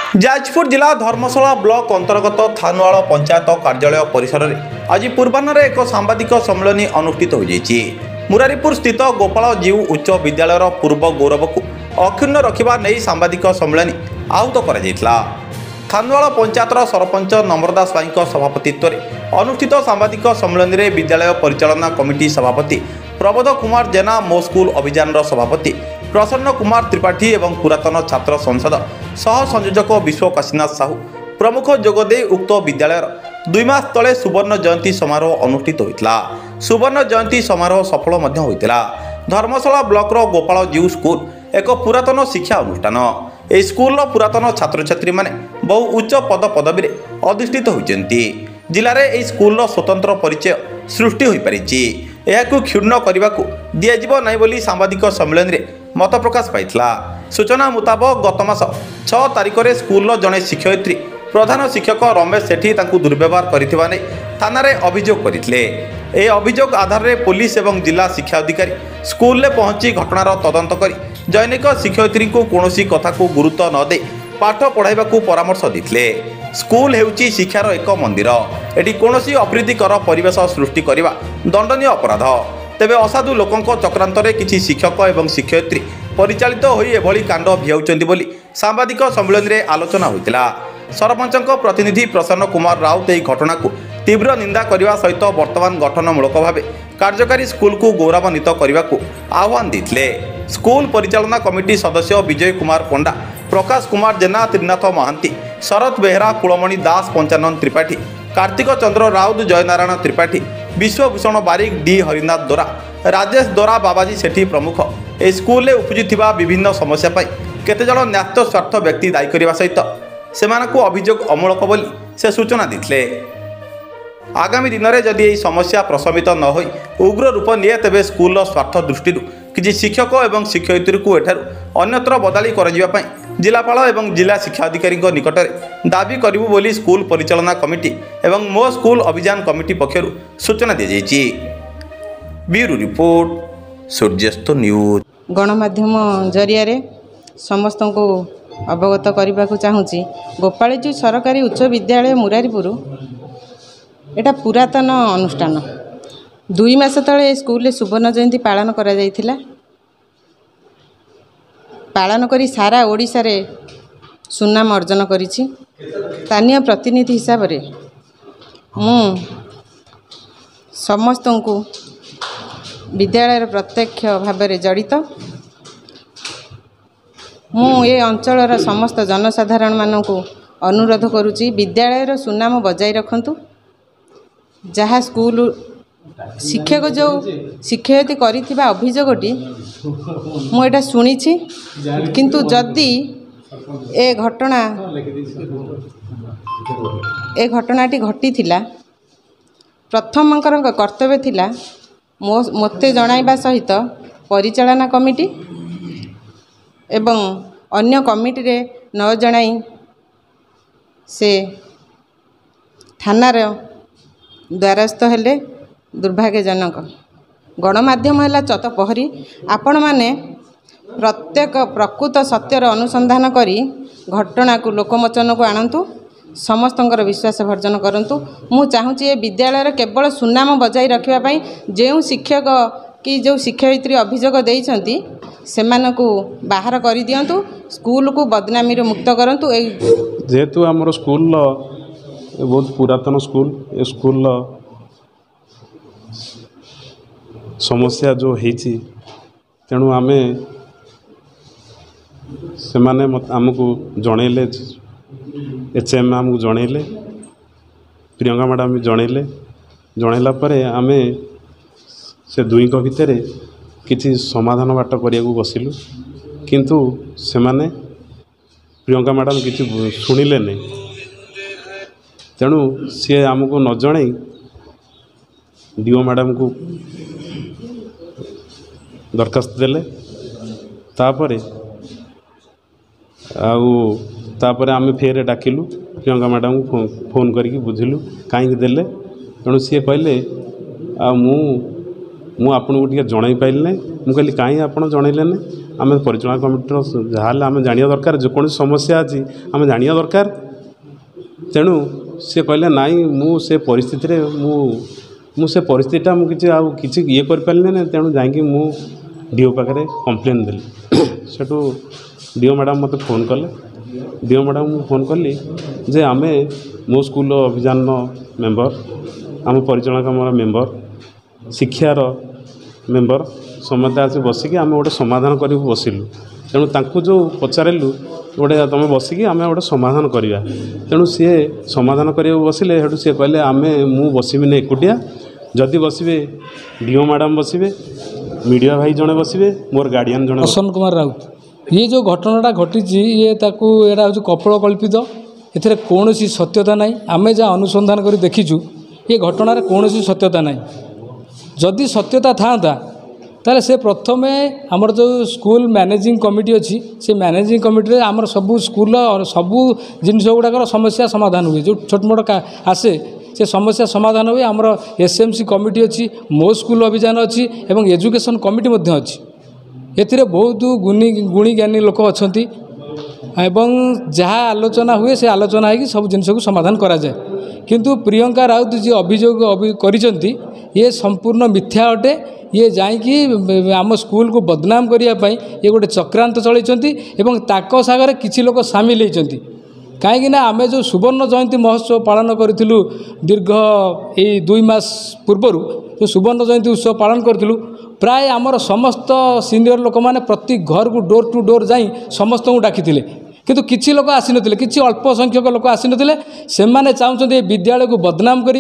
जाजपुर जिला धर्मशाला ब्लॉक अंतर्गत थानुआल पंचायत कार्यालय परिसर में आज पूर्वाह्न एक सांबादिक सम्मेलन अनुष्ठित हो मुरारीपुर स्थित गोपाल जीव उच्च विद्यालय पूर्व गौरव को अक्षुण्ण रखा नहीं सांबादिक सम्मेलन आहूत कर थानुआल पंचायत सरपंच नम्रदास भाई सभापतित्व में अनुष्ठित सांबादिक सम्मेलन में विद्यालय परिचालना कमिटी सभापति प्रबोध कुमार जेना मो स्कूल अभियान सभापति प्रसन्न कुमार त्रिपाठी एवं पुरातन छात्र संसद सह संयोजक विश्व काशीनाथ साहू प्रमुख जोगदे उक्त विद्यालय 2 मास तले सुवर्ण जयंती समारोह अनुष्ठित होता। सुवर्ण जयंती समारोह सफल होता। धर्मशाला ब्लॉक गोपाल जीव स्कूल एक पुरातन शिक्षा अनुष्ठान। ए स्कूल पुरातन छात्र छात्री माने बहु उच्च पद पदवी अधिष्ठित होती। जिले में स्कूल स्वतंत्र परिचय सृष्टि हो पारिछि। यह क्षुण्ण करने को दिज्व ना बोली सांबादिक सम्मेलन में मत प्रकाश पाइला। सूचना मुताबक गत मास 6 तारिख में स्कूल जड़े शिक्षयित्री प्रधान शिक्षक रमेश सेठी दुर्व्यवहार करथिबा नै थाना रे अभियोग करथिले। ए अभियोग आधार में पुलिस एवं जिला शिक्षा अधिकारी स्कूल में पहुंची घटनार तदंत कर जैनिक शिक्षयित्री को कौनसी कथा को गुरुत्व न दे पाठ पढ़ाइबा को परामर्श देथिले। स्कूल हेउची शिक्षार एक मंदिर। एटी कौनसी अप्रीतिकर परिवेश सृष्टि करने दंडनीय अपराध। तेबे असाधु लोकों चक्रांतरे किछि शिक्षक एवं शिक्षयित्री परिचालित होई एभली कांड भियाउचंती बोली सांबादिक सम्मेलन में आलोचना होइतिला। सरपंचक प्रतिनिधि प्रसन्न कुमार राउत यह घटना को तीव्र निंदा करने सहित वर्तमान गठनमूलक भाव कार्यकारी स्कूल को गौरवान्वित करने को आह्वान देते। स्कूल परिचालना कमिटी सदस्य विजय कुमार पंडा, प्रकाश कुमार जेना, त्रिनाथ महांती, शरत बेहरा, कुलमणि दास, पंचानन त्रिपाठी, कार्तिक चंद्र राउत, जयनारायण त्रिपाठी, विश्वभूषण बारिक, डी हरिनाथ दोरा, राजेश दोरा, बाबाजी सेठी प्रमुख ए स्कूल में उपजुवा विभिन्न समस्या केतेजन न्यास्त स्वार्थ व्यक्ति दायी करने सहित सेमानकु अभियोग अमूलक बोली से सूचना देते। आगामी दिन में जदि यह समस्या प्रशमित न हो उग्र रूप निए तेबे स्कूल स्वार्थ दृष्टि किसी शिक्षक एवं शिक्षयित्री को एठार अन्यत्र बदली कर जिलापाल एवं जिला शिक्षा अधिकारी निकट में दाबी करूँ बोली स्कूल परिचालना कमिटी एवं मो स्कूल अभियान कमिटी पक्षर सूचना दी जाइए। ब्यूरो रिपोर्ट सूर्यास्त न्यूज। गणमाध्यम जरिया समस्त को अवगत करने को चाहूँगी। गोपालजी सरकारी उच्च विद्यालय मुरारीपुर एटा पुरातन अनुष्ठान। 2 मास तले स्कूल सुवर्ण जयंती पालन करा जायथिला। पालन करी सारा ओडिशा रे सुनाम अर्जन करिछि। स्थानीय प्रतिनिधि हिसाब रे मु समस्त को विद्यालय प्रत्यक्ष भाव में जड़ित मु ए अंचलर समस्त जनसाधारण मानक अनुरोध करुच्ची विद्यालयर सुनाम बजाई रखंतु। जहाँ स्कूल शिक्षक जो शिक्षयित्री करिथिबा अभियोगटी मुझे शुणी किंतु जदि ए घटनाटी घटी थिला प्रथम कर्तव्य थिला मोते जणाइबा सहित परिचालना कमिटी एवं अन्य कमिटी रे न जणाई से थानार द्वारस्थ हेले दुर्भाग्यजनक। गणमाध्यम है चतपहरी। आपण माने प्रत्येक प्रकृत सत्यर अनुसंधान करी घटना को लोकमोचन को आणंतु। समस्तंकर विश्वास भर्जन करंतु। मु चाहूँगी ए विद्यालय केवल सुनाम बजाई रखापी जो शिक्षक कि जो शिक्षयित्री अभियोग देइछंती सेमानकु बाहर कर दियंतु। स्कूल को बदनामी मुक्त करंतु। जेहेतु आमर स्कूल बहुत पुरातन स्कूल ए स्कूल समस्या जो होती तेणु आमे से माने आमको जनइले एचएम आमको जनइले प्रियंका मैडम जनइले जनइला परे आमे से दुई भितर किसी समाधान बाट करिया को बसिलु किंतु से माने प्रियंका मैडम किसी शुणिले नहीं। तेणु सी आमको न जन डीओ मैडम को दरखास्त देले तापरे तापरे आमे फेर डाकिलु प्रियंका मैडम को फोन करके बुझिलु कहीं देले। तेणु सी कहले मु ମୁଁ ଆପଣଙ୍କୁ ଟିକେ ଜଣାଇ ପାରିଲି ନାହିଁ। ମୁଁ କହିଲି କାହିଁ ଆପଣ ଜଣାଇଲେନି? ଆମେ ପରିଚାଳନା କମିଟିର ଯାହାହେଲେ ଆମେ ଜାଣିବା ଦରକାର, ଯେକୌଣସି ସମସ୍ୟା ଅଛି ଆମେ ଜାଣିବା ଦରକାର। ତେଣୁ ସେ କହିଲେ ନାଇଁ ମୁଁ ସେ ପରିସ୍ଥିତିରେ ମୁଁ ସେ ପରିସ୍ଥିତିଟା ମୁଁ କିଛି ଇଏ କରିପାରିଲି ନାହିଁ। ତେଣୁ ଯାଇକି ମୁଁ DO ପାଖରେ କମ୍ପ୍ଲେନ୍ ଦେଲି। ସେଠୁ DO ମ୍ୟାଡ଼ାମ୍ ମୋତେ ଫୋନ୍ କଲେ। DO ମ୍ୟାଡ଼ାମ୍ ମୁଁ ଫୋନ୍ କଲି ଯେ ଆମେ ମୋ ସ୍କୁଲର ଅଭିଯାନ ମେମ୍ବର, ଆମ ପରିଚାଳନା କମିଟିର ମେମ୍ବର, ଶିକ୍ଷାର ମେମ୍ବର ସମସ୍ତେ ଆସି ବସିକି ଆମେ ଗୋଟେ ସମାଧାନ କରିବାକୁ ବସିଲୁ। ତେଣୁ ତାଙ୍କୁ ଯେଉଁ ପଚାରିଲୁ ତୁମେ ବସିକି ଆମେ ଗୋଟେ ସମାଧାନ କରିବା। ତେଣୁ ସିଏ ସମାଧାନ କରିବାକୁ ବସିଲେ। ସେଠୁ ସିଏ କହିଲେ ମୁଁ ବସିବିନି ଏକୁଟିଆ, ଯଦି ବସିବେ DO ମ୍ୟାଡ଼ାମ୍ ବସିବେ, ମିଡ଼ିଆ ଭାଇ ଜଣେ ବସିବେ, ମୋର ଗାର୍ଡ଼ିଆନ୍ ଜଣେ। ପ୍ରସନ୍ନ କୁମାର ରାଉତ। ଇଏ ଯେଉଁ ଘଟଣାଟା ଘଟିଛି ଏଇଟା ହେଉଛି କପୋଳ କଳ୍ପିତ। ଏଥିରେ କୌଣସି ସତ୍ୟତା ନାହିଁ। ଆମେ ଯାହା ଅନୁସନ୍ଧାନ କରି ଦେଖିଛୁ ଏ ଘଟଣାରେ କୌଣସି ସତ୍ୟତା ନାହିଁ। ଯଦି ସତ୍ୟତା ଥାଆନ୍ତା ତାହେଲେ ସେ ପ୍ରଥମେ ଆମର ଯେଉଁ ସ୍କୁଲ ମ୍ୟାନେଜିଂ କମିଟି ଅଛି ସେ ମ୍ୟାନେଜିଂ କମିଟିରେ ଆମର ସବୁ ସ୍କୁଲର ସବୁ ଜିନିଷ ଗୁଡ଼ାକର ସମସ୍ୟା ସମାଧାନ ହୁଏ। ଯେଉଁ ଛୋଟ ମୋଟ ଆସେ ସେ ସମସ୍ୟା ସମାଧାନ ହୁଏ। ଆମର SMC କମିଟି ଅଛି, ମୋ ସ୍କୁଲ ଅଭିଯାନ ଅଛି ଏବଂ ଏଜୁକେସନ୍ କମିଟି ମଧ୍ୟ ଅଛି। ଏଥିରେ ବହୁତ ଗୁଣୀ ଜ୍ଞାନୀ ଲୋକ ଅଛନ୍ତି ଏବଂ ଯାହା ଆଲୋଚନା ହୁଏ ସେ ଆଲୋଚନା ହେଇକି ସବୁ ଜିନିଷକୁ ସମାଧାନ କରାଯାଏ। କିନ୍ତୁ ପ୍ରିୟଙ୍କା ରାଉତ ଯିଏ ଅଭିଯୋଗ କରିଛନ୍ତି ଇଏ ସମ୍ପୂର୍ଣ୍ଣ ମିଥ୍ୟା ଅଟେ। ଇଏ ଯାଇକି ଆମ ସ୍କୁଲକୁ ବଦନାମ କରିବା ପାଇଁ ଇଏ ଗୋଟେ ଚକ୍ରାନ୍ତ ଚଳାଇଛନ୍ତି ଏବଂ ତାଙ୍କ ସାଙ୍ଗରେ କିଛି ଲୋକ ସାମିଲ ହୋଇଛନ୍ତି। କାହିଁକିନା ଆମେ ଯେଉଁ ସୁବର୍ଣ୍ଣ ଜୟନ୍ତୀ ମହୋତ୍ସବ ପାଳନ କରିଥିଲୁ ଦୀର୍ଘ ଏଇ 2 ମାସ ପୂର୍ବରୁ, ଯେଉଁ ସୁବର୍ଣ୍ଣ ଜୟନ୍ତୀ ଉତ୍ସବ ପାଳନ କରିଥିଲୁ, ପ୍ରାୟ ଆମର ସମସ୍ତ ସିନିୟର ଲୋକମାନେ ପ୍ରତି ଘରକୁ ଡୋର୍ ଟୁ ଡୋର୍ ଯାଇ ସମସ୍ତଙ୍କୁ ଡାକିଥିଲେ। କିନ୍ତୁ କିଛି ଲୋକ ଆସିନଥିଲେ, କିଛି ଅଳ୍ପ ସଂଖ୍ୟକ ଲୋକ ଆସିନଥିଲେ। ସେମାନେ ଚାହୁଁଛନ୍ତି ଏ ବିଦ୍ୟାଳୟକୁ ବଦନାମ କରି